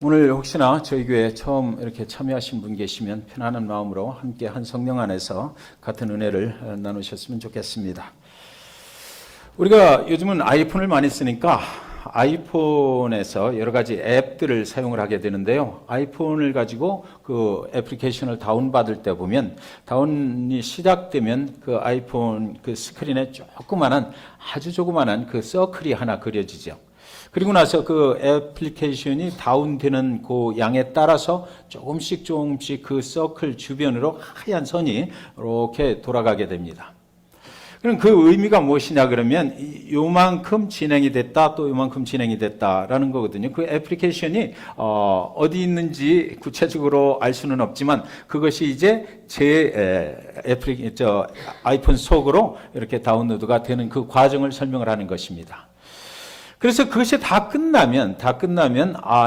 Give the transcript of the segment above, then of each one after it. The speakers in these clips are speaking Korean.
오늘 혹시나 저희 교회에 처음 이렇게 참여하신 분 계시면 편안한 마음으로 함께 한 성령 안에서 같은 은혜를 나누셨으면 좋겠습니다. 우리가 요즘은 아이폰을 많이 쓰니까 아이폰에서 여러 가지 앱들을 사용을 하게 되는데요. 아이폰을 가지고 그 애플리케이션을 다운받을 때 보면 다운이 시작되면 그 아이폰 그 스크린에 아주 조그만한 그 서클이 하나 그려지죠. 그리고 나서 그 애플리케이션이 다운되는 그 양에 따라서 조금씩 그 서클 주변으로 하얀 선이 이렇게 돌아가게 됩니다. 그럼 그 의미가 무엇이냐 그러면 요만큼 진행이 됐다 또 요만큼 진행이 됐다라는 거거든요. 그 애플리케이션이 어디 있는지 구체적으로 알 수는 없지만 그것이 이제 제 아이폰 속으로 이렇게 다운로드가 되는 그 과정을 설명을 하는 것입니다. 그래서 그것이 다 끝나면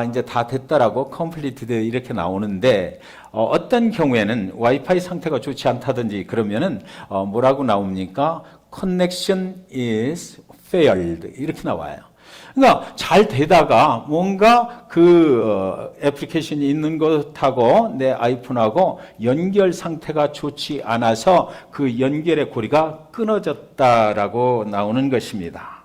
이제 다 됐다라고 completed 이렇게 나오는데 어떤 경우에는 와이파이 상태가 좋지 않다든지 그러면은 뭐라고 나옵니까? Connection is failed 이렇게 나와요. 그러니까 잘 되다가 뭔가 그 애플리케이션이 있는 것하고 내 아이폰하고 연결 상태가 좋지 않아서 그 연결의 고리가 끊어졌다라고 나오는 것입니다.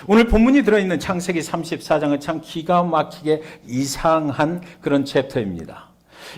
오늘 본문이 들어있는 창세기 34장은 참 기가 막히게 이상한 그런 챕터입니다.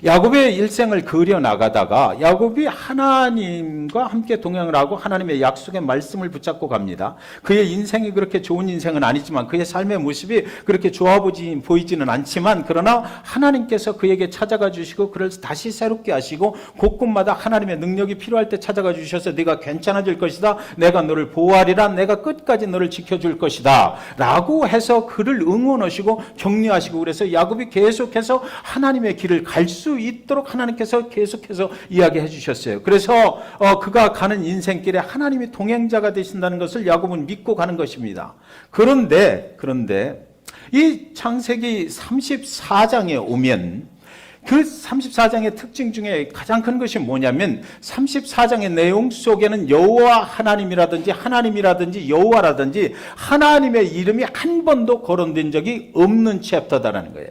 야곱의 일생을 그려나가다가 야곱이 하나님과 함께 동행을 하고 하나님의 약속의 말씀을 붙잡고 갑니다. 그의 인생이 그렇게 좋은 인생은 아니지만 그의 삶의 모습이 그렇게 좋아 보이지는 않지만 그러나 하나님께서 그에게 찾아가 주시고 그를 다시 새롭게 하시고 곳곳마다 하나님의 능력이 필요할 때 찾아가 주셔서 네가 괜찮아질 것이다. 내가 너를 보호하리라. 내가 끝까지 너를 지켜줄 것이다. 라고 해서 그를 응원하시고 격려하시고 그래서 야곱이 계속해서 하나님의 길을 갈 수 있도록 하나님께서 계속해서 이야기해 주셨어요. 그래서 그가 가는 인생길에 하나님이 동행자가 되신다는 것을 야곱은 믿고 가는 것입니다. 그런데 이 창세기 34장에 오면 그 34장의 특징 중에 가장 큰 것이 뭐냐면 34장의 내용 속에는 여호와 하나님이라든지 여호와라든지 하나님의 이름이 한 번도 거론된 적이 없는 챕터다라는 거예요.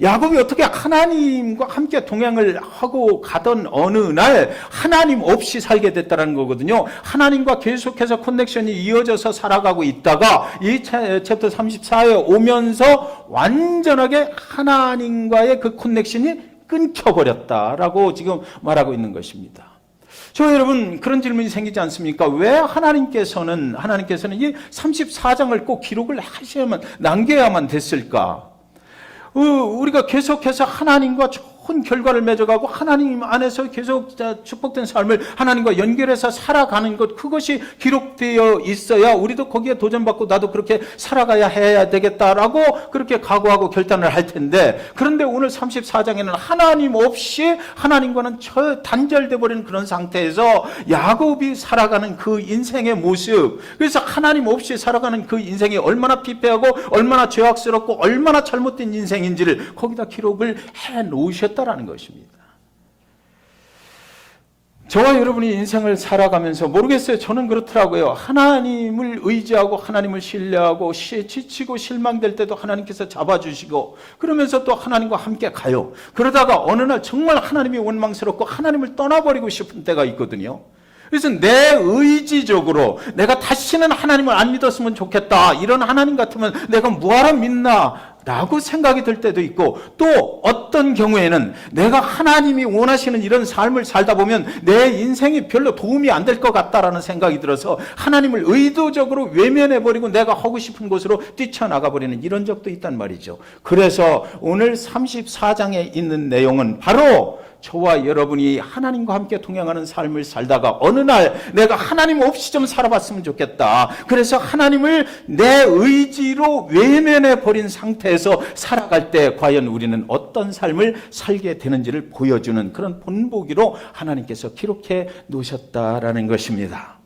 야곱이 어떻게 하나님과 함께 동행을 하고 가던 어느 날 하나님 없이 살게 됐다는 거거든요. 하나님과 계속해서 커넥션이 이어져서 살아가고 있다가 이 챕터 34에 오면서 완전하게 하나님과의 그 커넥션이 끊겨버렸다라고 지금 말하고 있는 것입니다. 저 여러분 그런 질문이 생기지 않습니까? 왜 하나님께서는 이 34장을 꼭 기록을 남겨야만 됐을까? 우리가 계속해서 하나님과 좋은 결과를 맺어가고 하나님 안에서 계속 축복된 삶을 하나님과 연결해서 살아가는 것 그것이 기록되어 있어야 우리도 거기에 도전받고 나도 그렇게 살아가야 해야 되겠다라고 그렇게 각오하고 결단을 할 텐데 그런데 오늘 34장에는 하나님 없이 하나님과는 단절돼 버린 그런 상태에서 야곱이 살아가는 그 인생의 모습 그래서 하나님 없이 살아가는 그 인생이 얼마나 피폐하고 얼마나 죄악스럽고 얼마나 잘못된 인생인지를 거기다 기록을 해 놓으셨다라는 것입니다. 저와 여러분이 인생을 살아가면서 모르겠어요. 저는 그렇더라고요. 하나님을 의지하고 하나님을 신뢰하고 지치고 실망될 때도 하나님께서 잡아주시고 그러면서 또 하나님과 함께 가요. 그러다가 어느 날 정말 하나님이 원망스럽고 하나님을 떠나버리고 싶은 때가 있거든요. 그래서 내 의지적으로 내가 다시는 하나님을 안 믿었으면 좋겠다. 이런 하나님 같으면 내가 뭐하러 믿나? 라고 생각이 들 때도 있고 또 어떤 경우에는 내가 하나님이 원하시는 이런 삶을 살다 보면 내 인생이 별로 도움이 안 될 것 같다라는 생각이 들어서 하나님을 의도적으로 외면해버리고 내가 하고 싶은 곳으로 뛰쳐나가버리는 이런 적도 있단 말이죠. 그래서 오늘 34장에 있는 내용은 바로 저와 여러분이 하나님과 함께 동행하는 삶을 살다가 어느 날 내가 하나님 없이 좀 살아봤으면 좋겠다. 그래서 하나님을 내 의지로 외면해버린 상태에서 살아갈 때 과연 우리는 어떤 삶을 살게 되는지를 보여주는 그런 본보기로 하나님께서 기록해 놓으셨다라는 것입니다.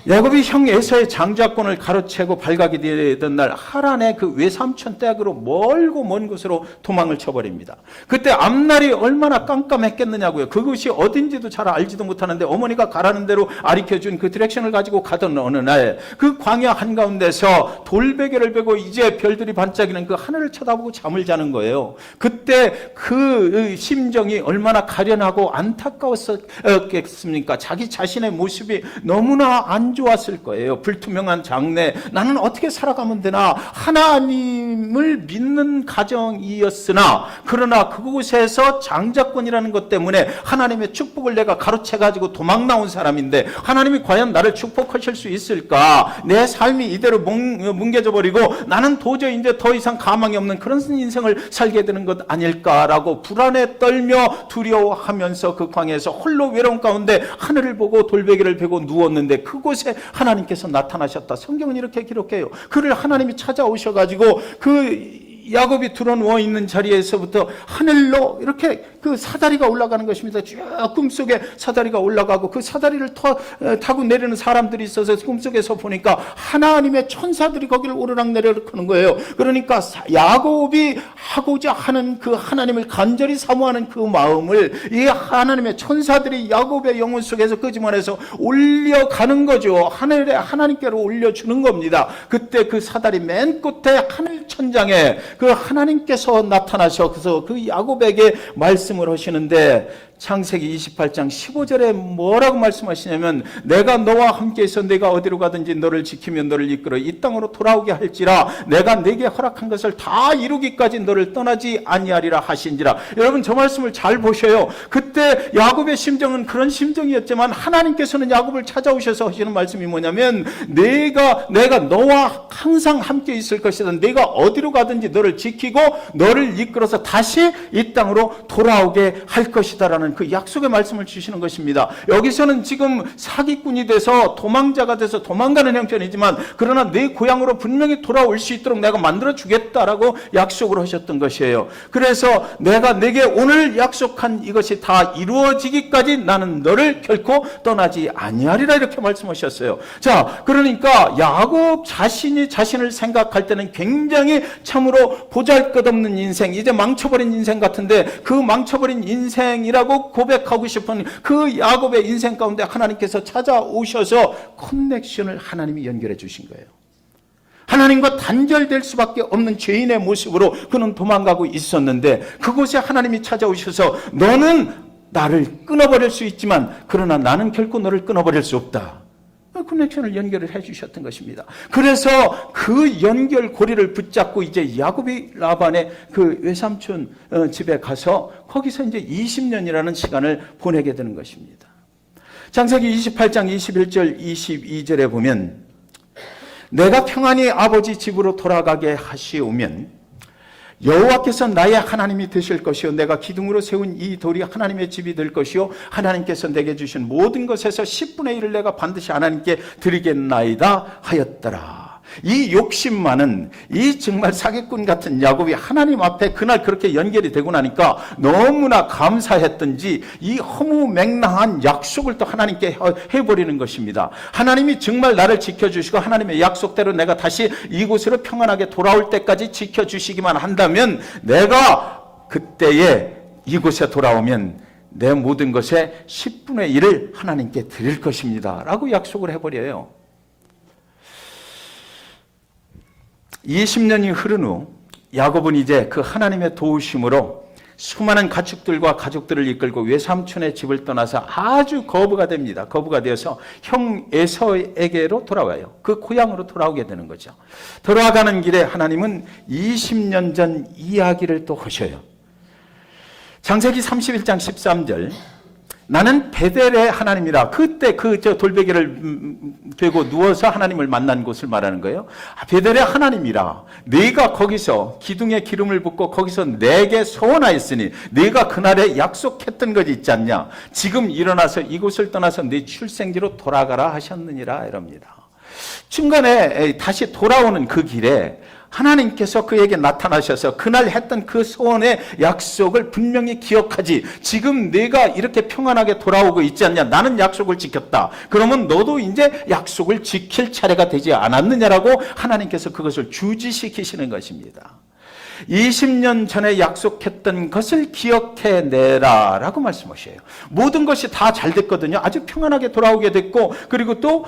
야곱이 형 에서의 장자권을 가로채고 발각이 되던 날 하란의 그 외삼촌 댁으로 멀고 먼 곳으로 도망을 쳐버립니다. 그때 앞날이 얼마나 깜깜했겠느냐고요. 그것이 어딘지도 잘 알지도 못하는데 어머니가 가라는 대로 가르쳐준 그 디렉션을 가지고 가던 어느 날 그 광야 한가운데서 돌베개를 베고 이제 별들이 반짝이는 그 하늘을 쳐다보고 잠을 자는 거예요. 그때 그 심정이 얼마나 가련하고 안타까웠겠습니까? 자기 자신의 모습이 너무나 안 좋았을 거예요. 불투명한 장래, 나는 어떻게 살아가면 되나? 하나님을 믿는 가정이었으나 그러나 그곳에서 장자권이라는 것 때문에 하나님의 축복을 내가 가로채가지고 도망 나온 사람인데 하나님이 과연 나를 축복하실 수 있을까? 내 삶이 이대로 뭉개져 버리고 나는 도저히 이제 더 이상 가망이 없는 그런 인생을 살게 되는 것 아닐까라고 불안에 떨며 두려워하면서 그 광야에서 홀로 외로운 가운데 하늘을 보고 돌베개를 베고 누웠는데 그곳에 하나님께서 나타나셨다. 성경은 이렇게 기록해요. 그를 하나님이 찾아오셔가지고 그 야곱이 드러누워 있는 자리에서부터 하늘로 이렇게 그 사다리가 올라가는 것입니다. 쭉 꿈속에 사다리가 올라가고 그 사다리를 타고 내리는 사람들이 있어서 꿈속에서 보니까 하나님의 천사들이 거기를 오르락내리락 하는 거예요. 그러니까 야곱이 하고자 하는 그 하나님을 간절히 사모하는 그 마음을 이 하나님의 천사들이 야곱의 영혼 속에서 끄집어내서 올려가는 거죠. 하늘에 하나님께로 올려주는 겁니다. 그때 그 사다리 맨 끝에 하늘 천장에 그 하나님께서 나타나셔서 그 야곱에게 말씀을 하시는데 창세기 28장 15절에 뭐라고 말씀하시냐면 내가 너와 함께 있어 내가 어디로 가든지 너를 지키며 너를 이끌어 이 땅으로 돌아오게 할지라 내가 내게 허락한 것을 다 이루기까지 너를 떠나지 아니하리라 하신지라. 여러분 저 말씀을 잘 보셔요. 그때 야곱의 심정은 그런 심정이었지만 하나님께서는 야곱을 찾아오셔서 하시는 말씀이 뭐냐면 내가 너와 항상 함께 있을 것이다. 내가 어디로 가든지 너를 지키고 너를 이끌어서 다시 이 땅으로 돌아오게 할 것이다라는 그 약속의 말씀을 주시는 것입니다. 여기서는 지금 사기꾼이 돼서 도망자가 돼서 도망가는 형편이지만 그러나 내 고향으로 분명히 돌아올 수 있도록 내가 만들어 주겠다라고 약속을 하셨던 것이에요. 그래서 내가 내게 오늘 약속한 이것이 다 이루어지기까지 나는 너를 결코 떠나지 아니하리라 이렇게 말씀하셨어요. 자, 그러니까 야곱 자신이 자신을 생각할 때는 굉장히 참으로 보잘것없는 인생, 이제 망쳐버린 인생 같은데 그 망쳐버린 인생이라고 고백하고 싶은 그 야곱의 인생 가운데 하나님께서 찾아오셔서 커넥션을 하나님이 연결해 주신 거예요. 하나님과 단절될 수밖에 없는 죄인의 모습으로 그는 도망가고 있었는데 그곳에 하나님이 찾아오셔서 너는 나를 끊어버릴 수 있지만 그러나 나는 결코 너를 끊어버릴 수 없다. 커넥션을 연결을 해주셨던 것입니다. 그래서 그 연결고리를 붙잡고 이제 야곱이 라반의 그 외삼촌 집에 가서 거기서 이제 20년이라는 시간을 보내게 되는 것입니다. 창세기 28장 21절 22절에 보면 내가 평안히 아버지 집으로 돌아가게 하시오면 여호와께서 나의 하나님이 되실 것이요 내가 기둥으로 세운 이 돌이 하나님의 집이 될 것이요 하나님께서 내게 주신 모든 것에서 10분의 1을 내가 반드시 하나님께 드리겠나이다 하였더라. 이 욕심 많은 이 정말 사기꾼 같은 야곱이 하나님 앞에 그날 그렇게 연결이 되고 나니까 너무나 감사했던지 이 허무맹랑한 약속을 또 하나님께 해버리는 것입니다. 하나님이 정말 나를 지켜주시고 하나님의 약속대로 내가 다시 이곳으로 평안하게 돌아올 때까지 지켜주시기만 한다면 내가 그때에 이곳에 돌아오면 내 모든 것의 10분의 1을 하나님께 드릴 것입니다 라고 약속을 해버려요. 20년이 흐른 후 야곱은 이제 그 하나님의 도우심으로 수많은 가축들과 가족들을 이끌고 외삼촌의 집을 떠나서 아주 거부가 됩니다. 거부가 되어서 형 에서에게로 돌아와요. 그 고향으로 돌아오게 되는 거죠. 돌아가는 길에 하나님은 20년 전 이야기를 또 하셔요. 창세기 31장 13절 나는 베델의 하나님이라. 그때 저 돌베개를 베고 누워서 하나님을 만난 곳을 말하는 거예요. 베델의 하나님이라. 네가 거기서 기둥에 기름을 붓고 거기서 내게 소원하였으니 네가 그날에 약속했던 것이 있지 않냐. 지금 일어나서 이곳을 떠나서 네 출생지로 돌아가라 하셨느니라 이럽니다. 중간에 다시 돌아오는 그 길에 하나님께서 그에게 나타나셔서 그날 했던 그 소원의 약속을 분명히 기억하지. 지금 내가 이렇게 평안하게 돌아오고 있지 않냐. 나는 약속을 지켰다. 그러면 너도 이제 약속을 지킬 차례가 되지 않았느냐라고 하나님께서 그것을 주지시키시는 것입니다. 20년 전에 약속했던 것을 기억해내라 라고 말씀하셔요. 모든 것이 다 잘 됐거든요. 아주 평안하게 돌아오게 됐고, 그리고 또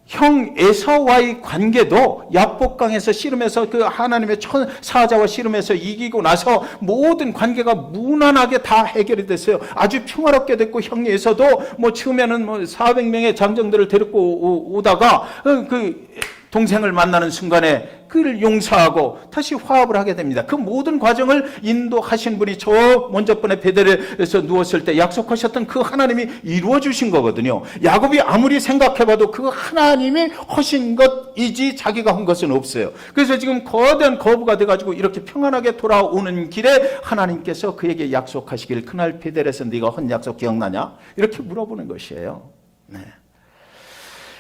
형 에서와의 관계도 야복강에서 씨름해서 그 하나님의 사자와 씨름해서 이기고 나서 모든 관계가 무난하게 다 해결이 됐어요. 아주 평화롭게 됐고, 형 에서도 처음에는 400명의 장정들을 데리고 오다가 그 동생을 만나는 순간에 그를 용서하고 다시 화합을 하게 됩니다. 그 모든 과정을 인도하신 분이 저 먼저 번에 베델에서 누웠을 때 약속하셨던 그 하나님이 이루어 주신 거거든요. 야곱이 아무리 생각해봐도 그 하나님이 하신 것이지 자기가 한 것은 없어요. 그래서 지금 거대한 거부가 돼가지고 이렇게 평안하게 돌아오는 길에 하나님께서 그에게 약속하시길, 그날 베델에서 네가 한 약속 기억나냐? 이렇게 물어보는 것이에요. 네.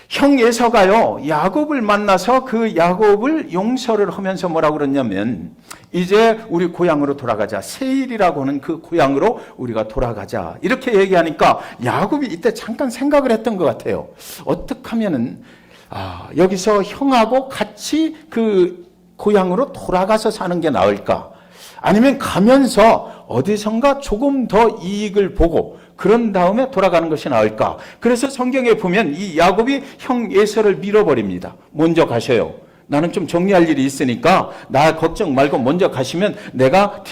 형 에서가요, 야곱을 만나서 그 야곱을 용서를 하면서 뭐라고 그러냐면, 이제 우리 고향으로 돌아가자. 세일이라고 하는 그 고향으로 우리가 돌아가자. 이렇게 얘기하니까 야곱이 이때 잠깐 생각을 했던 것 같아요. 어떻게 하면은, 여기서 형하고 같이 그 고향으로 돌아가서 사는 게 나을까? 아니면 가면서 어디선가 조금 더 이익을 보고 그런 다음에 돌아가는 것이 나을까? 그래서 성경에 보면 이 야곱이 형 에서를 밀어버립니다. 먼저 가셔요. 나는 좀 정리할 일이 있으니까 나 걱정 말고 먼저 가시면 내가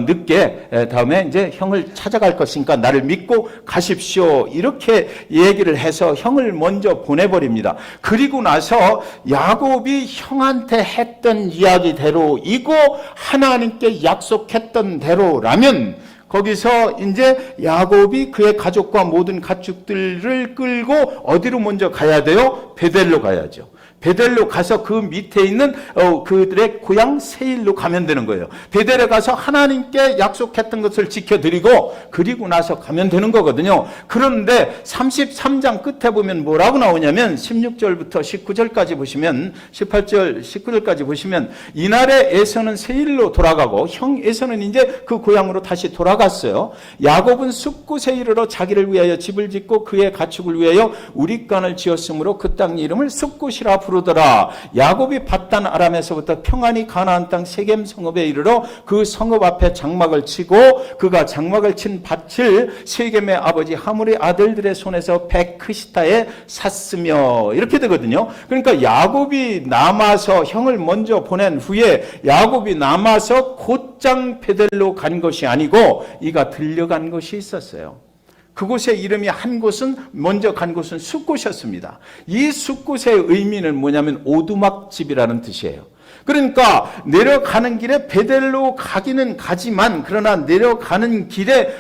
늦게 다음에 이제 형을 찾아갈 것이니까 나를 믿고 가십시오. 이렇게 얘기를 해서 형을 먼저 보내버립니다. 그리고 나서 야곱이 형한테 했던 이야기대로이고 하나님께 약속했던 대로라면 거기서 이제 야곱이 그의 가족과 모든 가축들을 끌고 어디로 먼저 가야 돼요? 베델로 가야죠. 베델로 가서 그 밑에 있는 그들의 고향 세일로 가면 되는 거예요. 베델에 가서 하나님께 약속했던 것을 지켜드리고 그리고 나서 가면 되는 거거든요. 그런데 33장 끝에 보면 뭐라고 나오냐면 16절부터 19절까지 보시면 18절 19절까지 보시면 이날에 에서는 세일로 돌아가고 형 에서는 이제 그 고향으로 다시 돌아갔어요. 야곱은 숫곳에 이르러 자기를 위하여 집을 짓고 그의 가축을 위하여 우릿간을 지었으므로 그 땅 이름을 숫곳이라 부르더라. 야곱이 밧단 아람에서부터 평안히 가나안 땅 세겜 성읍에 이르러 그 성읍 앞에 장막을 치고 그가 장막을 친 밭을 세겜의 아버지 하물의 아들들의 손에서 베크시타에 샀으며 이렇게 되거든요. 그러니까 야곱이 남아서 형을 먼저 보낸 후에 야곱이 남아서 곧장 베델로 간 것이 아니고 이가 들려간 것이 있었어요. 그곳의 이름이 한 곳은 먼저 간 곳은 숫곳이었습니다. 이 숫곳의 의미는 뭐냐면 오두막집이라는 뜻이에요. 그러니까 내려가는 길에 베델로 가기는 가지만 그러나 내려가는 길에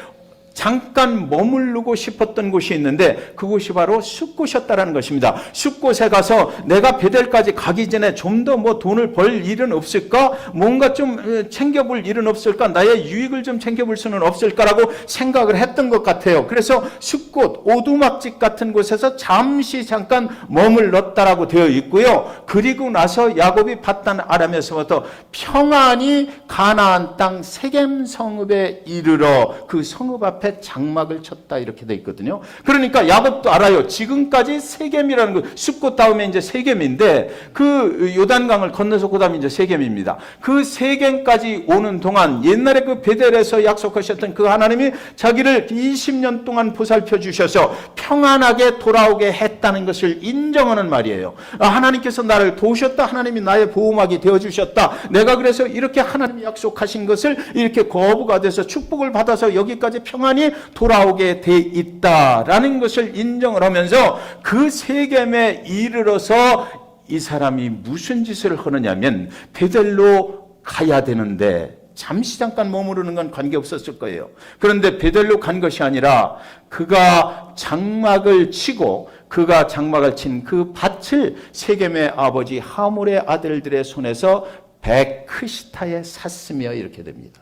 잠깐 머무르고 싶었던 곳이 있는데 그곳이 바로 숫곳이었다는 것입니다. 숫곳에 가서 내가 베델까지 가기 전에 좀 더 돈을 벌 일은 없을까? 뭔가 좀 챙겨볼 일은 없을까? 나의 유익을 좀 챙겨볼 수는 없을까라고 생각을 했던 것 같아요. 그래서 숫곳, 오두막집 같은 곳에서 잠깐 머물렀다라고 되어 있고요. 그리고 나서 야곱이 밧단 아람에서부터 평안히 가나안 땅 세겜 성읍에 이르러 그 성읍 앞에 장막을 쳤다 이렇게 돼 있거든요. 그러니까 야곱도 알아요. 지금까지 세겜이라는 거 숫곳 다음에 이제 세겜인데 그 요단강을 건너서 그다음에 이제 세겜입니다. 그 세겜까지 오는 동안 옛날에 그 베델에서 약속하셨던 그 하나님이 자기를 20년 동안 보살펴 주셔서 평안하게 돌아오게 했다는 것을 인정하는 말이에요. 하나님께서 나를 도우셨다. 하나님이 나의 보호막이 되어 주셨다. 내가 그래서 이렇게 하나님이 약속하신 것을 이렇게 거부가 돼서 축복을 받아서 여기까지 평안히 돌아오게 돼 있다라는 것을 인정을 하면서 그 세겜에 이르러서 이 사람이 무슨 짓을 하느냐면 베델로 가야 되는데 잠시 잠깐 머무르는 건 관계없었을 거예요. 그런데 베델로 간 것이 아니라 그가 장막을 치고 그가 장막을 친 그 밭을 세겜의 아버지 하물의 아들들의 손에서 베크시타에 샀으며 이렇게 됩니다.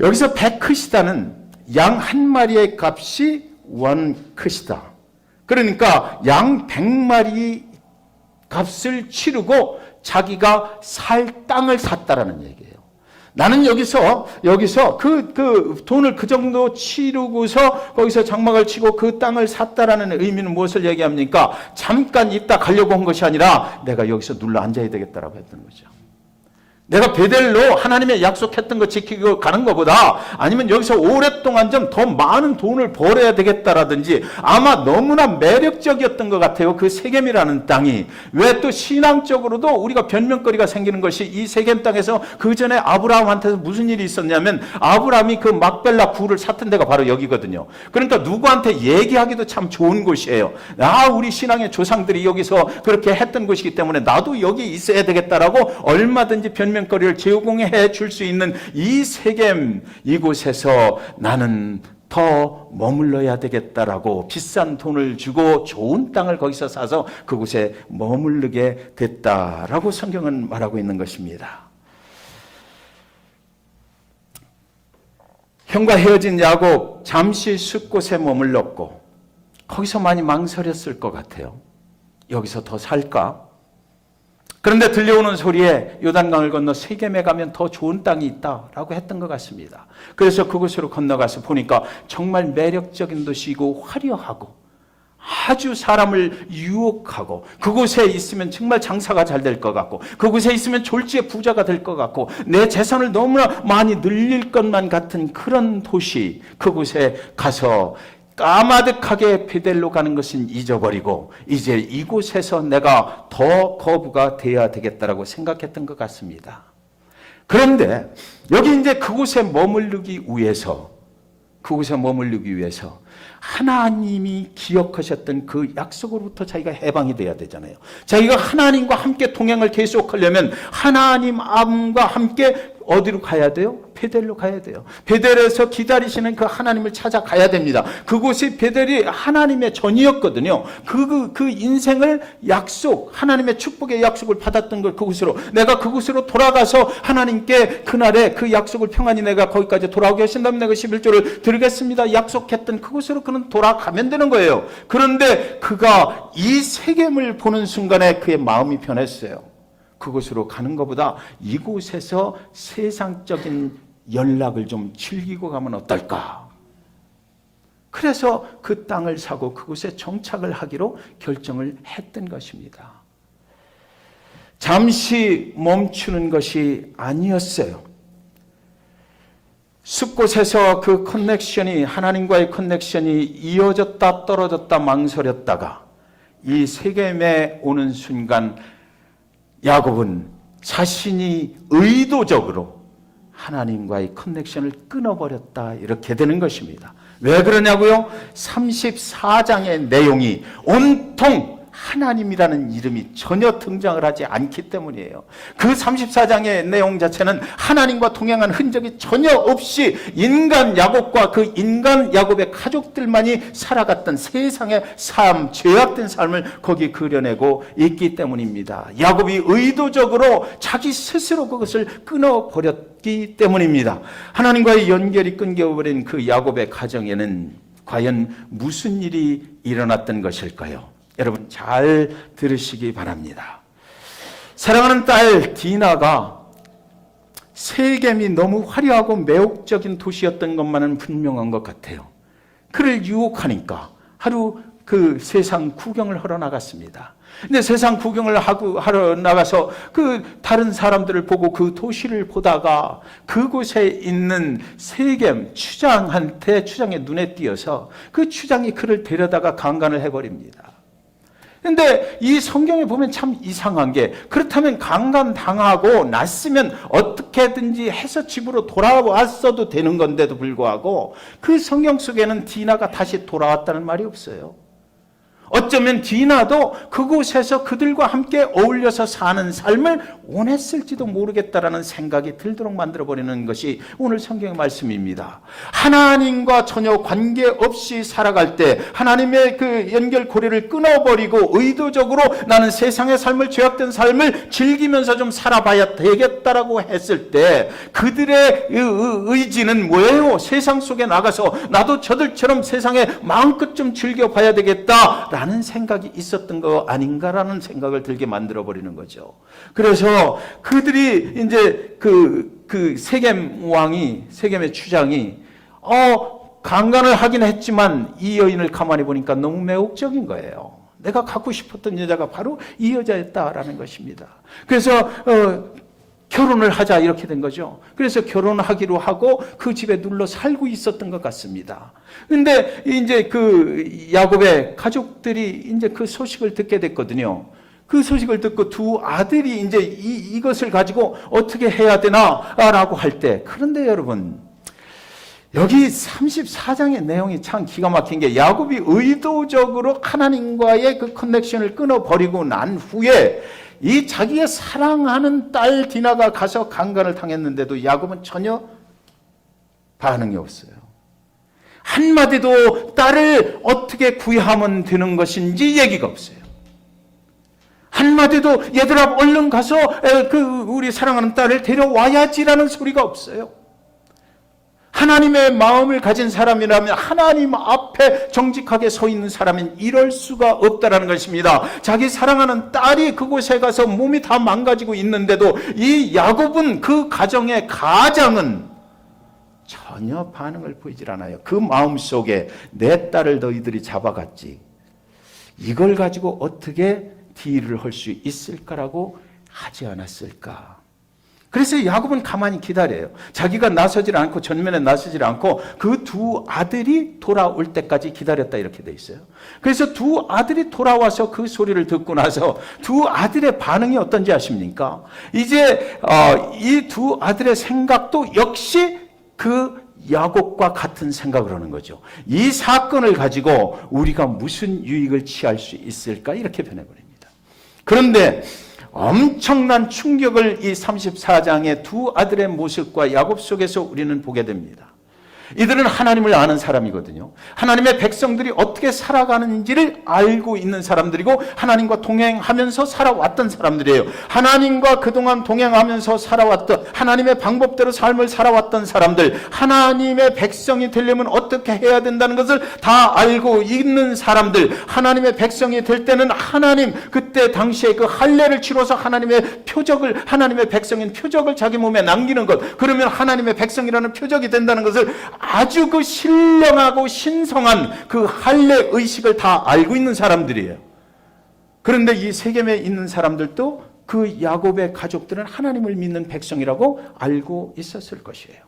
여기서 베크시다는 양 한 마리의 값이 원크시다. 그러니까 양 100마리 값을 치르고 자기가 살 땅을 샀다라는 얘기예요. 나는 여기서 그 돈을 그 정도 치르고서 거기서 장막을 치고 그 땅을 샀다라는 의미는 무엇을 얘기합니까? 잠깐 있다 가려고 한 것이 아니라 내가 여기서 눌러 앉아야 되겠다라고 했던 거죠. 내가 베델로 하나님의 약속했던 거 지키고 가는 것보다 아니면 여기서 오랫동안 좀 더 많은 돈을 벌어야 되겠다라든지 아마 너무나 매력적이었던 것 같아요. 그 세겜이라는 땅이. 왜 또 신앙적으로도 우리가 변명거리가 생기는 것이 이 세겜 땅에서 그 전에 아브라함한테서 무슨 일이 있었냐면 아브라함이 그 막벨라 굴을 샀던 데가 바로 여기거든요. 그러니까 누구한테 얘기하기도 참 좋은 곳이에요. 우리 신앙의 조상들이 여기서 그렇게 했던 곳이기 때문에 나도 여기 있어야 되겠다라고 얼마든지 변명거리를 제공해 줄 수 있는 이 세겜 이곳에서 나는 더 머물러야 되겠다라고 비싼 돈을 주고 좋은 땅을 거기서 사서 그곳에 머무르게 됐다라고 성경은 말하고 있는 것입니다. 형과 헤어진 야곱 잠시 숲곳에 머물렀고 거기서 많이 망설였을 것 같아요. 여기서 더 살까? 그런데 들려오는 소리에 요단강을 건너 세겜에 가면 더 좋은 땅이 있다라고 했던 것 같습니다. 그래서 그곳으로 건너가서 보니까 정말 매력적인 도시이고 화려하고 아주 사람을 유혹하고 그곳에 있으면 정말 장사가 잘 될 것 같고 그곳에 있으면 졸지에 부자가 될 것 같고 내 재산을 너무나 많이 늘릴 것만 같은 그런 도시, 그곳에 가서 까마득하게 베델로 가는 것은 잊어버리고 이제 이곳에서 내가 더 거부가 돼야 되겠다라고 생각했던 것 같습니다. 그런데 여기 이제 그곳에 머무르기 위해서 하나님이 기억하셨던 그 약속으로부터 자기가 해방이 돼야 되잖아요. 자기가 하나님과 함께 동행을 계속하려면 하나님과 함께 어디로 가야 돼요? 베델로 가야 돼요. 베델에서 기다리시는 그 하나님을 찾아가야 됩니다. 그곳이 베델이 하나님의 전이었거든요. 그 인생을 하나님의 축복의 약속을 받았던 걸 그곳으로, 내가 그곳으로 돌아가서 하나님께 그날에 그 약속을 평안히 내가 거기까지 돌아오게 하신다면 내가 11조를 드리겠습니다. 약속했던 그곳으로 그는 돌아가면 되는 거예요. 그런데 그가 이 세겜을 보는 순간에 그의 마음이 변했어요. 그곳으로 가는 것보다 이곳에서 세상적인 연락을 좀 즐기고 가면 어떨까? 그래서 그 땅을 사고 그곳에 정착을 하기로 결정을 했던 것입니다. 잠시 멈추는 것이 아니었어요. 숲곳에서 그 하나님과의 커넥션이 이어졌다 떨어졌다 망설였다가 이 세겜에 오는 순간 야곱은 자신이 의도적으로 하나님과의 커넥션을 끊어버렸다, 이렇게 되는 것입니다. 왜 그러냐고요? 34장의 내용이 온통 하나님이라는 이름이 전혀 등장을 하지 않기 때문이에요. 그 34장의 내용 자체는 하나님과 동행한 흔적이 전혀 없이 인간 야곱과 그 인간 야곱의 가족들만이 살아갔던 세상의 삶, 죄악된 삶을 거기 그려내고 있기 때문입니다. 야곱이 의도적으로 자기 스스로 그것을 끊어버렸기 때문입니다. 하나님과의 연결이 끊겨버린 그 야곱의 가정에는 과연 무슨 일이 일어났던 것일까요? 여러분 잘 들으시기 바랍니다. 사랑하는 딸 디나가 세겜이 너무 화려하고 매혹적인 도시였던 것만은 분명한 것 같아요. 그를 유혹하니까 하루 그 세상 구경을 하러 나갔습니다. 근데 세상 구경을 하러 나가서 그 다른 사람들을 보고 그 도시를 보다가 그곳에 있는 세겜 추장의 눈에 띄어서 그 추장이 그를 데려다가 강간을 해버립니다. 근데 이 성경에 보면 참 이상한 게, 그렇다면 강간당하고 났으면 어떻게든지 해서 집으로 돌아왔어도 되는 건데도 불구하고 그 성경 속에는 디나가 다시 돌아왔다는 말이 없어요. 어쩌면 디나도 그곳에서 그들과 함께 어울려서 사는 삶을 원했을지도 모르겠다라는 생각이 들도록 만들어버리는 것이 오늘 성경의 말씀입니다. 하나님과 전혀 관계없이 살아갈 때 하나님의 그 연결고리를 끊어버리고 의도적으로 나는 세상의 삶을, 죄악된 삶을 즐기면서 좀 살아봐야 되겠다라고 했을 때 그들의 의지는 뭐예요? 세상 속에 나가서 나도 저들처럼 세상에 마음껏 좀 즐겨봐야 되겠다 라는 생각이 있었던 거 아닌가라는 생각을 들게 만들어버리는 거죠. 그래서 그들이 이제 세겜 왕이, 세겜의 추장이, 강간을 하긴 했지만 이 여인을 가만히 보니까 너무 매혹적인 거예요. 내가 갖고 싶었던 여자가 바로 이 여자였다라는 것입니다. 그래서 결혼을 하자 이렇게 된 거죠. 그래서 결혼하기로 하고 그 집에 눌러 살고 있었던 것 같습니다. 근데 이제 야곱의 가족들이 이제 그 소식을 듣게 됐거든요. 그 소식을 듣고 두 아들이 이제 이것을 가지고 어떻게 해야 되나라고 할 때, 그런데 여러분, 여기 34장의 내용이 참 기가 막힌 게, 야곱이 의도적으로 하나님과의 그 커넥션을 끊어버리고 난 후에 이 자기가 사랑하는 딸 디나가 가서 강간을 당했는데도 야곱은 전혀 반응이 없어요. 한마디도 딸을 어떻게 구해하면 되는 것인지 얘기가 없어요. 한마디도 얘들아 얼른 가서 우리 사랑하는 딸을 데려와야지라는 소리가 없어요. 하나님의 마음을 가진 사람이라면, 하나님 앞에 정직하게 서 있는 사람은 이럴 수가 없다라는 것입니다. 자기 사랑하는 딸이 그곳에 가서 몸이 다 망가지고 있는데도 이 야곱은, 그 가정의 가장은 전혀 반응을 보이질 않아요. 그 마음속에 내 딸을 너희들이 잡아갔지, 이걸 가지고 어떻게 딜을 할 수 있을까라고 하지 않았을까. 그래서 야곱은 가만히 기다려요. 자기가 나서질 않고, 전면에 나서질 않고 그 두 아들이 돌아올 때까지 기다렸다 이렇게 돼 있어요. 그래서 두 아들이 돌아와서 그 소리를 듣고 나서 두 아들의 반응이 어떤지 아십니까? 이제 이 두 아들의 생각도 역시 그 야곱과 같은 생각을 하는 거죠. 이 사건을 가지고 우리가 무슨 유익을 취할 수 있을까 이렇게 변해버립니다. 그런데 엄청난 충격을 이 34장의 두 아들의 모습과 야곱 속에서 우리는 보게 됩니다. 이들은 하나님을 아는 사람이거든요. 하나님의 백성들이 어떻게 살아가는지를 알고 있는 사람들이고, 하나님과 동행하면서 살아왔던 사람들이에요. 하나님과 그동안 동행하면서 살아왔던, 하나님의 방법대로 삶을 살아왔던 사람들, 하나님의 백성이 되려면 어떻게 해야 된다는 것을 다 알고 있는 사람들, 하나님의 백성이 될 때는 하나님, 그때 당시에 그 할례를 치러서 하나님의 표적을, 하나님의 백성인 표적을 자기 몸에 남기는 것, 그러면 하나님의 백성이라는 표적이 된다는 것을 아주 그 신령하고 신성한 그 할례 의식을 다 알고 있는 사람들이에요. 그런데 이 세겜에 있는 사람들도 그 야곱의 가족들은 하나님을 믿는 백성이라고 알고 있었을 것이에요.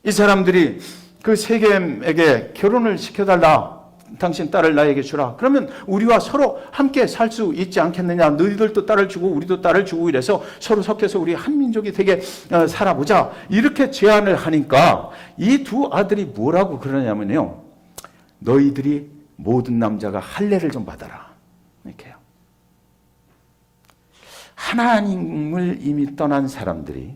이 사람들이 그 세겜에게 결혼을 시켜달라, 당신 딸을 나에게 주라. 그러면 우리와 서로 함께 살 수 있지 않겠느냐. 너희들도 딸을 주고 우리도 딸을 주고 이래서 서로 섞여서 우리 한 민족이 되게 살아보자. 이렇게 제안을 하니까 이 두 아들이 뭐라고 그러냐면요, 너희들이 모든 남자가 할례를 좀 받아라. 이렇게요. 하나님을 이미 떠난 사람들이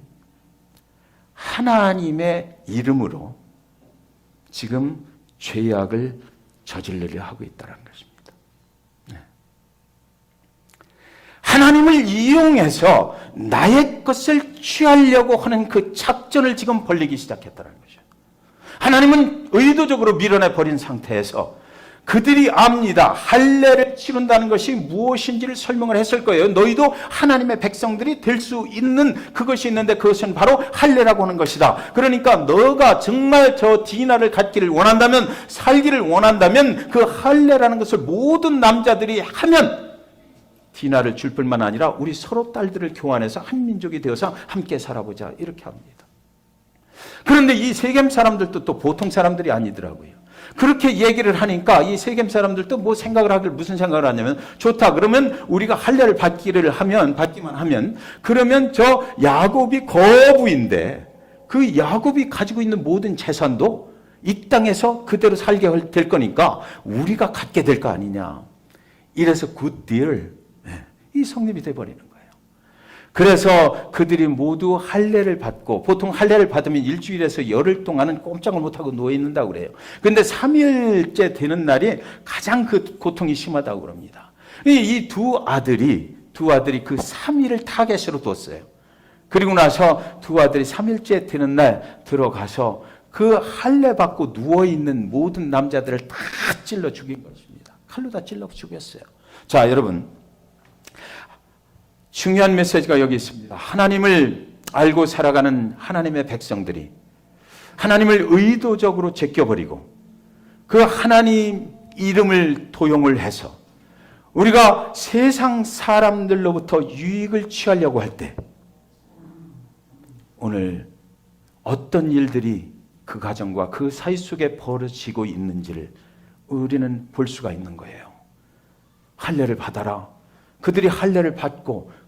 하나님의 이름으로 지금 죄악을 저지르려 하고 있다는 것입니다. 네. 하나님을 이용해서 나의 것을 취하려고 하는 그 작전을 지금 벌리기 시작했다는 거죠. 하나님은 의도적으로 밀어내 버린 상태에서 그들이 압니다. 할례를 치른다는 것이 무엇인지를 설명을 했을 거예요. 너희도 하나님의 백성들이 될 수 있는 그것이 있는데 그것은 바로 할례라고 하는 것이다. 그러니까 너가 정말 저 디나를 갖기를 원한다면, 살기를 원한다면 그 할례라는 것을 모든 남자들이 하면 디나를 줄 뿐만 아니라 우리 서로 딸들을 교환해서 한 민족이 되어서 함께 살아보자 이렇게 합니다. 그런데 이 세겜 사람들도 또 보통 사람들이 아니더라고요. 그렇게 얘기를 하니까 이 세겜 사람들도 뭐 생각을 하길, 무슨 생각을 하냐면, 좋다, 그러면 우리가 할례를 받기만 하면 그러면 저 야곱이 거부인데 그 야곱이 가지고 있는 모든 재산도 이 땅에서 그대로 살게 될 거니까 우리가 갖게 될 거 아니냐. 이래서 굿딜, 이 성립이 돼버리는 거예요. 그래서 그들이 모두 할례를 받고, 보통 할례를 받으면 일주일에서 열흘 동안은 꼼짝을 못하고 누워있는다고 그래요. 그런데 3일째 되는 날이 가장 그 고통이 심하다고 그럽니다. 이 두 아들이 그 3일을 타겟으로 뒀어요. 그리고 나서 두 아들이 3일째 되는 날 들어가서 그 할례 받고 누워있는 모든 남자들을 다 찔러 죽인 것입니다. 칼로 다 찔러 죽였어요. 자, 여러분, 중요한 메시지가 여기 있습니다. 하나님을 알고 살아가는 하나님의 백성들이 하나님을 의도적으로 제껴버리고 그 하나님 이름을 도용을 해서 우리가 세상 사람들로부터 유익을 취하려고 할 때 오늘 어떤 일들이 그 가정과 그 사이 속에 벌어지고 있는지를 우리는 볼 수가 있는 거예요. 할례를 받아라. 그들이 할례를 받고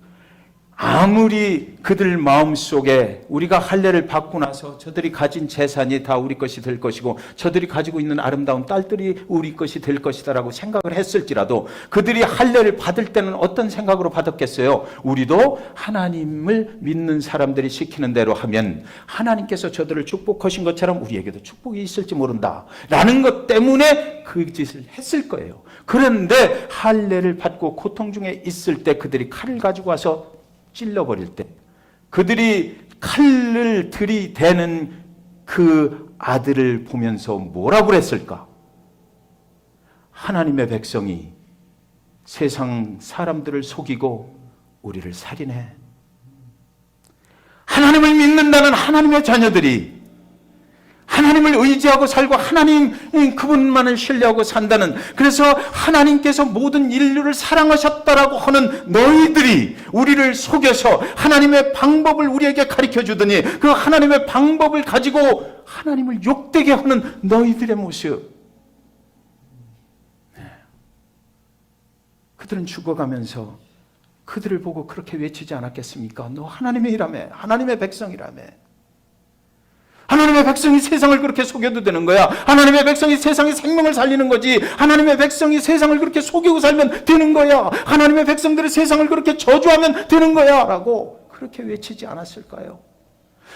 아무리 그들 마음속에 우리가 할례를 받고 나서 저들이 가진 재산이 다 우리 것이 될 것이고 저들이 가지고 있는 아름다운 딸들이 우리 것이 될 것이다라고 생각을 했을지라도 그들이 할례를 받을 때는 어떤 생각으로 받았겠어요? 우리도 하나님을 믿는 사람들이 시키는 대로 하면 하나님께서 저들을 축복하신 것처럼 우리에게도 축복이 있을지 모른다 라는 것 때문에 그 짓을 했을 거예요. 그런데 할례를 받고 고통 중에 있을 때 그들이 칼을 가지고 와서 찔러버릴 때 그들이 칼을 들이대는 그 아들을 보면서 뭐라고 그랬을까? 하나님의 백성이 세상 사람들을 속이고 우리를 살인해. 하나님을 믿는다는 하나님의 자녀들이 하나님을 의지하고 살고 하나님 그분만을 신뢰하고 산다는, 그래서 하나님께서 모든 인류를 사랑하셨다라고 하는 너희들이 우리를 속여서 하나님의 방법을 우리에게 가르쳐 주더니 그 하나님의 방법을 가지고 하나님을 욕되게 하는 너희들의 모습. 그들은 죽어가면서 그들을 보고 그렇게 외치지 않았겠습니까? 너 하나님의 일하며, 하나님의 백성이라며. 하나님의 백성이 세상을 그렇게 속여도 되는 거야. 하나님의 백성이 세상의 생명을 살리는 거지. 하나님의 백성이 세상을 그렇게 속이고 살면 되는 거야. 하나님의 백성들이 세상을 그렇게 저주하면 되는 거야 라고 그렇게 외치지 않았을까요?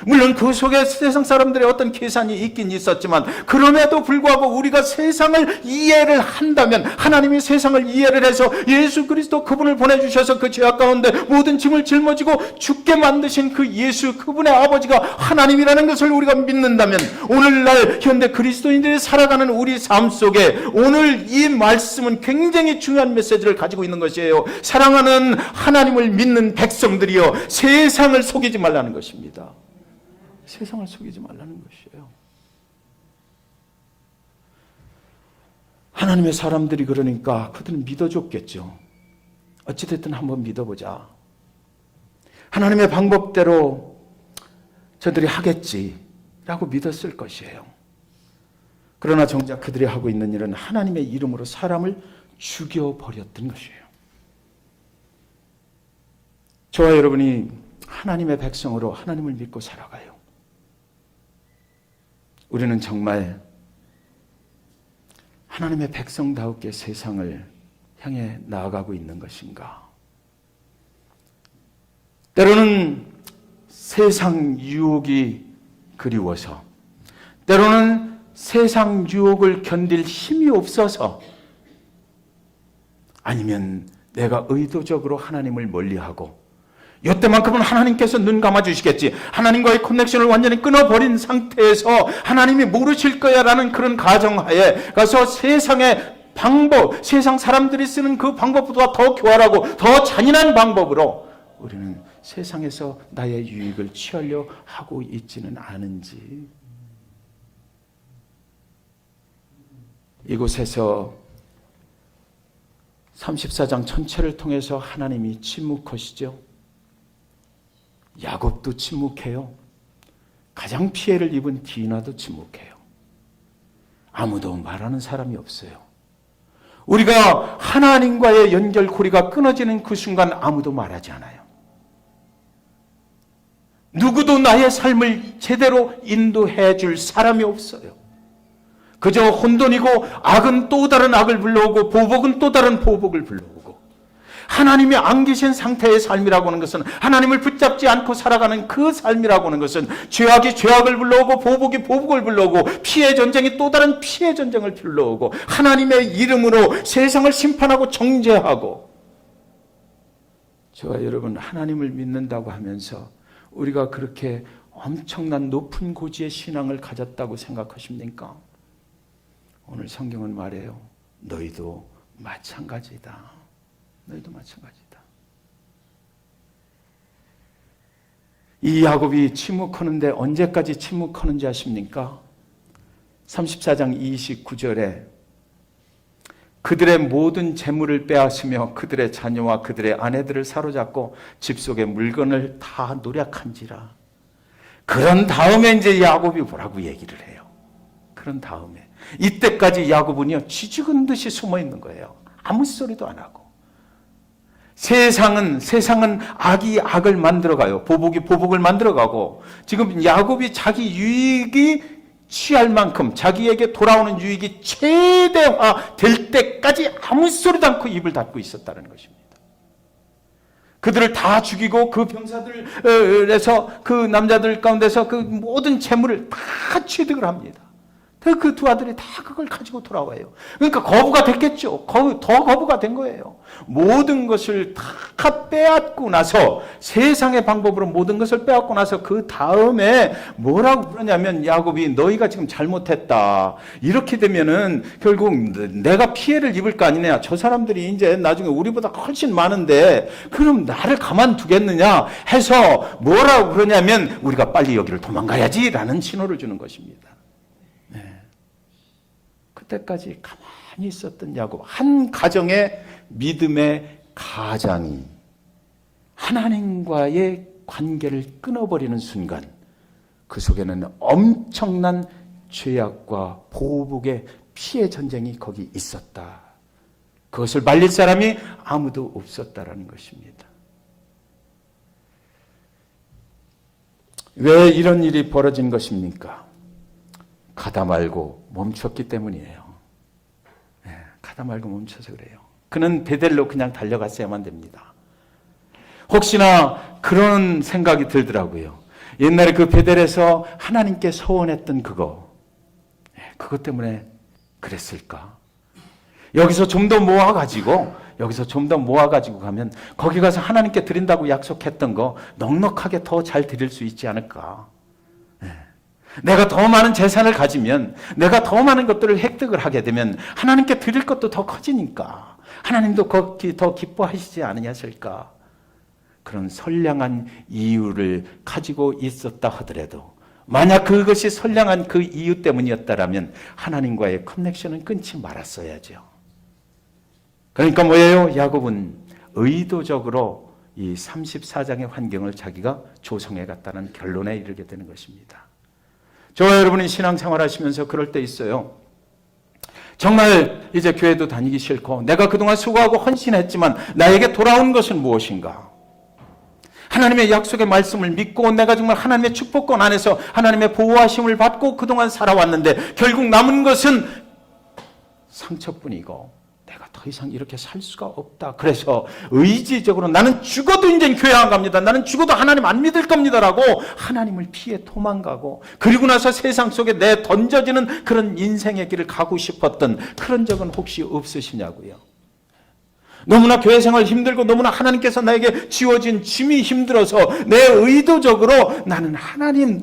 물론 그 속에 세상 사람들의 어떤 계산이 있긴 있었지만 그럼에도 불구하고 우리가 세상을 이해를 한다면, 하나님이 세상을 이해를 해서 예수 그리스도 그분을 보내주셔서 그 죄악 가운데 모든 짐을 짊어지고 죽게 만드신 그 예수, 그분의 아버지가 하나님이라는 것을 우리가 믿는다면 오늘날 현대 그리스도인들이 살아가는 우리 삶 속에 오늘 이 말씀은 굉장히 중요한 메시지를 가지고 있는 것이에요. 사랑하는 하나님을 믿는 백성들이여, 세상을 속이지 말라는 것입니다. 세상을 속이지 말라는 것이에요. 하나님의 사람들이 그러니까 그들은 믿어줬겠죠. 어찌됐든 한번 믿어보자. 하나님의 방법대로 저들이 하겠지라고 믿었을 것이에요. 그러나 정작 그들이 하고 있는 일은 하나님의 이름으로 사람을 죽여버렸던 것이에요. 저와 여러분이 하나님의 백성으로 하나님을 믿고 살아가요. 우리는 정말 하나님의 백성다우게 세상을 향해 나아가고 있는 것인가? 때로는 세상 유혹이 그리워서, 때로는 세상 유혹을 견딜 힘이 없어서, 아니면 내가 의도적으로 하나님을 멀리하고 이때만큼은 하나님께서 눈 감아주시겠지, 하나님과의 커넥션을 완전히 끊어버린 상태에서 하나님이 모르실 거야 라는 그런 가정하에 가서 세상의 방법, 세상 사람들이 쓰는 그 방법보다 더 교활하고 더 잔인한 방법으로 우리는 세상에서 나의 유익을 취하려 하고 있지는 않은지. 이곳에서 34장 전체를 통해서 하나님이 침묵하시죠. 야곱도 침묵해요. 가장 피해를 입은 디나도 침묵해요. 아무도 말하는 사람이 없어요. 우리가 하나님과의 연결고리가 끊어지는 그 순간 아무도 말하지 않아요. 누구도 나의 삶을 제대로 인도해 줄 사람이 없어요. 그저 혼돈이고 악은 또 다른 악을 불러오고 보복은 또 다른 보복을 불러오고, 하나님이 안 계신 상태의 삶이라고 하는 것은, 하나님을 붙잡지 않고 살아가는 그 삶이라고 하는 것은 죄악이 죄악을 불러오고 보복이 보복을 불러오고 피해 전쟁이 또 다른 피해 전쟁을 불러오고 하나님의 이름으로 세상을 심판하고 정죄하고. 저와 여러분, 하나님을 믿는다고 하면서 우리가 그렇게 엄청난 높은 고지의 신앙을 가졌다고 생각하십니까? 오늘 성경은 말해요. 너희도 마찬가지다. 너희도 마찬가지다. 이 야곱이 침묵하는데 언제까지 침묵하는지 아십니까? 34장 29절에 그들의 모든 재물을 빼앗으며 그들의 자녀와 그들의 아내들을 사로잡고 집 속의 물건을 다 노략한지라. 그런 다음에 이제 야곱이 뭐라고 얘기를 해요. 그런 다음에 이때까지 야곱은요 쥐죽은 듯이 숨어 있는 거예요. 아무 소리도 안 하고. 세상은 악이 악을 만들어가요. 보복이 보복을 만들어가고, 지금 야곱이 자기 유익이 취할 만큼 자기에게 돌아오는 유익이 최대화 될 때까지 아무 소리도 않고 입을 닫고 있었다는 것입니다. 그들을 다 죽이고 그 병사들에서 그 남자들 가운데서 그 모든 재물을 다 취득을 합니다. 그 두 아들이 다 그걸 가지고 돌아와요. 그러니까 거부가 됐겠죠. 더 거부가 된 거예요. 모든 것을 다 빼앗고 나서, 세상의 방법으로 모든 것을 빼앗고 나서 그 다음에 뭐라고 그러냐면, 야곱이 너희가 지금 잘못했다. 이렇게 되면은 결국 내가 피해를 입을 거 아니냐. 저 사람들이 이제 나중에 우리보다 훨씬 많은데 그럼 나를 가만두겠느냐 해서 뭐라고 그러냐면, 우리가 빨리 여기를 도망가야지라는 신호를 주는 것입니다. 그때까지 가만히 있었던 야곱, 한 가정의 믿음의 가장이 하나님과의 관계를 끊어버리는 순간, 그 속에는 엄청난 죄악과 보복의 피해 전쟁이 거기 있었다. 그것을 말릴 사람이 아무도 없었다라는 것입니다. 왜 이런 일이 벌어진 것입니까? 가다 말고 멈췄기 때문이에요. 가다 말고 멈춰서 그래요. 그는 베델로 그냥 달려갔어야만 됩니다. 혹시나 그런 생각이 들더라고요. 옛날에 그 베델에서 하나님께 서원했던 그것 때문에 그랬을까? 여기서 좀 더 모아가지고 가면 거기 가서 하나님께 드린다고 약속했던 거 넉넉하게 더 잘 드릴 수 있지 않을까? 내가 더 많은 재산을 가지면, 내가 더 많은 것들을 획득을 하게 되면 하나님께 드릴 것도 더 커지니까 하나님도 더 기뻐하시지 않으셨을까? 그런 선량한 이유를 가지고 있었다 하더라도, 만약 그것이 선량한 그 이유 때문이었다라면 하나님과의 커넥션은 끊지 말았어야죠. 그러니까 뭐예요? 야곱은 의도적으로 이 34장의 환경을 자기가 조성해 갔다는 결론에 이르게 되는 것입니다. 저와 여러분이 신앙생활 하시면서 그럴 때 있어요. 정말 이제 교회도 다니기 싫고, 내가 그동안 수고하고 헌신했지만 나에게 돌아온 것은 무엇인가? 하나님의 약속의 말씀을 믿고 내가 정말 하나님의 축복권 안에서 하나님의 보호하심을 받고 그동안 살아왔는데 결국 남은 것은 상처뿐이고 내가 더 이상 이렇게 살 수가 없다. 그래서 의지적으로 나는 죽어도 이제 교회 안 갑니다. 나는 죽어도 하나님 안 믿을 겁니다라고 하나님을 피해 도망가고, 그리고 나서 세상 속에 내 던져지는 그런 인생의 길을 가고 싶었던 그런 적은 혹시 없으시냐고요. 너무나 교회 생활 힘들고 너무나 하나님께서 나에게 지워진 짐이 힘들어서 내 의도적으로 나는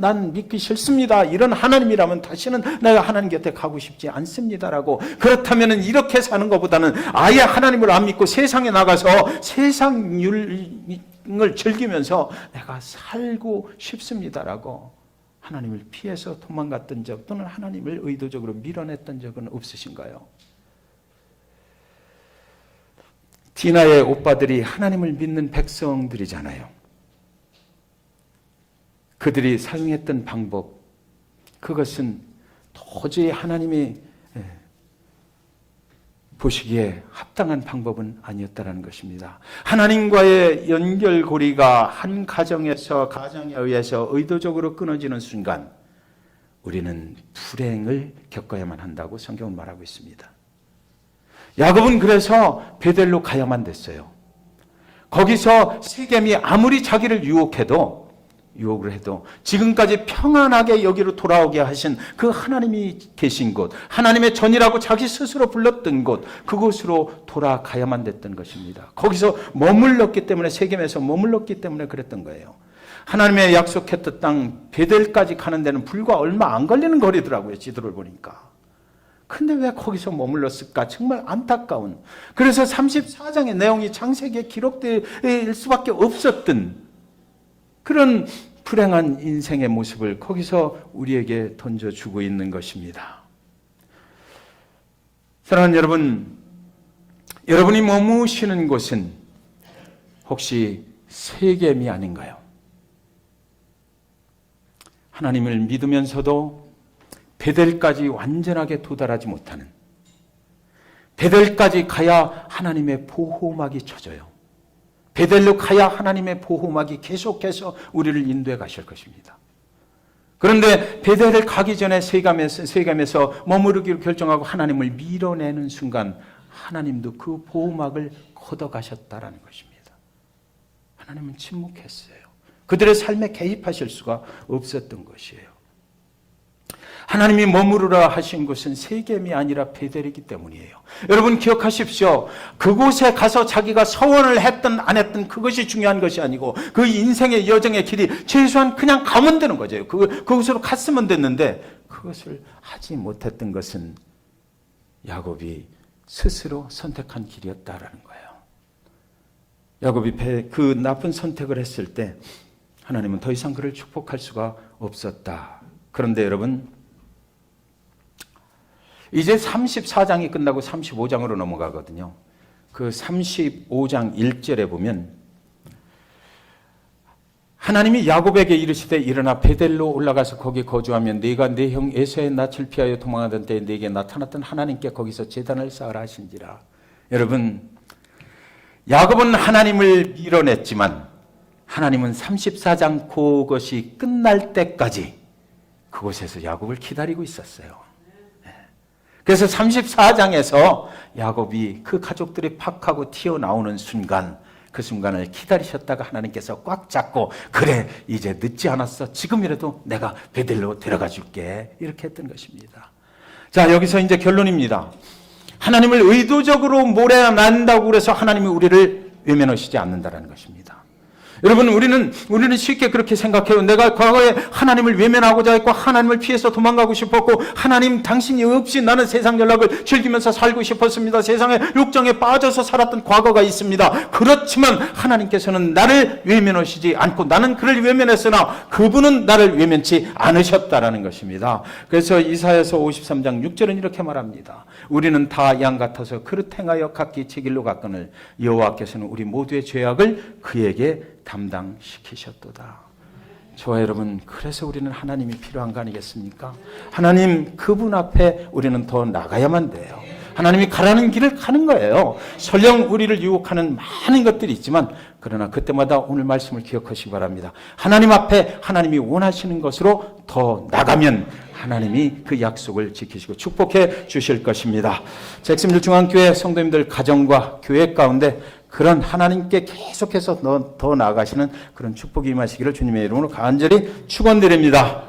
난 믿기 싫습니다. 이런 하나님이라면 다시는 내가 하나님 곁에 가고 싶지 않습니다라고, 그렇다면 이렇게 사는 것보다는 아예 하나님을 안 믿고 세상에 나가서 세상 율을 즐기면서 내가 살고 싶습니다라고 하나님을 피해서 도망갔던 적, 또는 하나님을 의도적으로 밀어냈던 적은 없으신가요? 디나의 오빠들이 하나님을 믿는 백성들이잖아요. 그들이 사용했던 방법, 그것은 도저히 하나님이 보시기에 합당한 방법은 아니었다는 것입니다. 하나님과의 연결고리가 한 가정에 의해서 의도적으로 끊어지는 순간 우리는 불행을 겪어야만 한다고 성경은 말하고 있습니다. 야곱은 그래서 베델로 가야만 됐어요. 거기서 세겜이 아무리 자기를 유혹을 해도 지금까지 평안하게 여기로 돌아오게 하신 그 하나님이 계신 곳, 하나님의 전이라고 자기 스스로 불렀던 곳, 그곳으로 돌아가야만 됐던 것입니다. 거기서 머물렀기 때문에, 세겜에서 머물렀기 때문에 그랬던 거예요. 하나님의 약속했던 땅 베델까지 가는 데는 불과 얼마 안 걸리는 거리더라고요, 지도를 보니까. 근데 왜 거기서 머물렀을까? 정말 안타까운. 그래서 34장의 내용이 창세기에 기록될 수밖에 없었던 그런 불행한 인생의 모습을 거기서 우리에게 던져주고 있는 것입니다. 사랑하는 여러분, 여러분이 머무시는 곳은 혹시 세겜이 아닌가요? 하나님을 믿으면서도 베델까지 완전하게 도달하지 못하는, 베델까지 가야 하나님의 보호막이 쳐져요. 베델로 가야 하나님의 보호막이 계속해서 우리를 인도해 가실 것입니다. 그런데 베델을 가기 전에 세겜에서 머무르기로 결정하고 하나님을 밀어내는 순간 하나님도 그 보호막을 걷어가셨다라는 것입니다. 하나님은 침묵했어요. 그들의 삶에 개입하실 수가 없었던 것이에요. 하나님이 머무르라 하신 곳은 세겜이 아니라 베델이기 때문이에요. 여러분 기억하십시오. 그곳에 가서 자기가 서원을 했든 안 했든 그것이 중요한 것이 아니고 그 인생의 여정의 길이 최소한 그냥 가면 되는 거죠. 그곳으로 갔으면 됐는데 그것을 하지 못했던 것은 야곱이 스스로 선택한 길이었다라는 거예요. 야곱이 그 나쁜 선택을 했을 때 하나님은 더 이상 그를 축복할 수가 없었다. 그런데 여러분, 이제 34장이 끝나고 35장으로 넘어가거든요. 그 35장 1절에 보면 하나님이 야곱에게 이르시되 일어나 베델로 올라가서 거기 거주하면 네가 네 형 에서의 낯을 피하여 도망하던 때에 네게 나타났던 하나님께 거기서 제단을 쌓으라 하신지라. 여러분, 야곱은 하나님을 밀어냈지만 하나님은 34장 그것이 끝날 때까지 그곳에서 야곱을 기다리고 있었어요. 그래서 34장에서 야곱이 그 가족들이 팍하고 튀어나오는 순간, 그 순간을 기다리셨다가 하나님께서 꽉 잡고 그래 이제 늦지 않았어, 지금이라도 내가 베델로 데려가 줄게, 이렇게 했던 것입니다. 자, 여기서 이제 결론입니다. 하나님을 의도적으로 몰아낸다고 그래서 하나님이 우리를 외면하시지 않는다는 것입니다. 여러분, 우리는 쉽게 그렇게 생각해요. 내가 과거에 하나님을 외면하고자 했고 하나님을 피해서 도망가고 싶었고 하나님 당신이 없이 나는 세상 연락을 즐기면서 살고 싶었습니다. 세상의 욕정에 빠져서 살았던 과거가 있습니다. 그렇지만 하나님께서는 나를 외면하시지 않고 나는 그를 외면했으나 그분은 나를 외면치 않으셨다라는 것입니다. 그래서 이사야서 53장 6절은 이렇게 말합니다. 우리는 다 양 같아서 그릇 행하여 각기 제 길로 갔거늘 여호와께서는 우리 모두의 죄악을 그에게 담당시키셨도다. 저와 여러분, 그래서 우리는 하나님이 필요한 거 아니겠습니까? 하나님 그분 앞에 우리는 더 나가야만 돼요. 하나님이 가라는 길을 가는 거예요. 설령 우리를 유혹하는 많은 것들이 있지만 그러나 그때마다 오늘 말씀을 기억하시기 바랍니다. 하나님 앞에 하나님이 원하시는 것으로 더 나가면 하나님이 그 약속을 지키시고 축복해 주실 것입니다. 잭슨빌 중앙교회 성도님들 가정과 교회 가운데 그런 하나님께 계속해서 더 나아가시는 그런 축복이 임하시기를 주님의 이름으로 간절히 축원드립니다.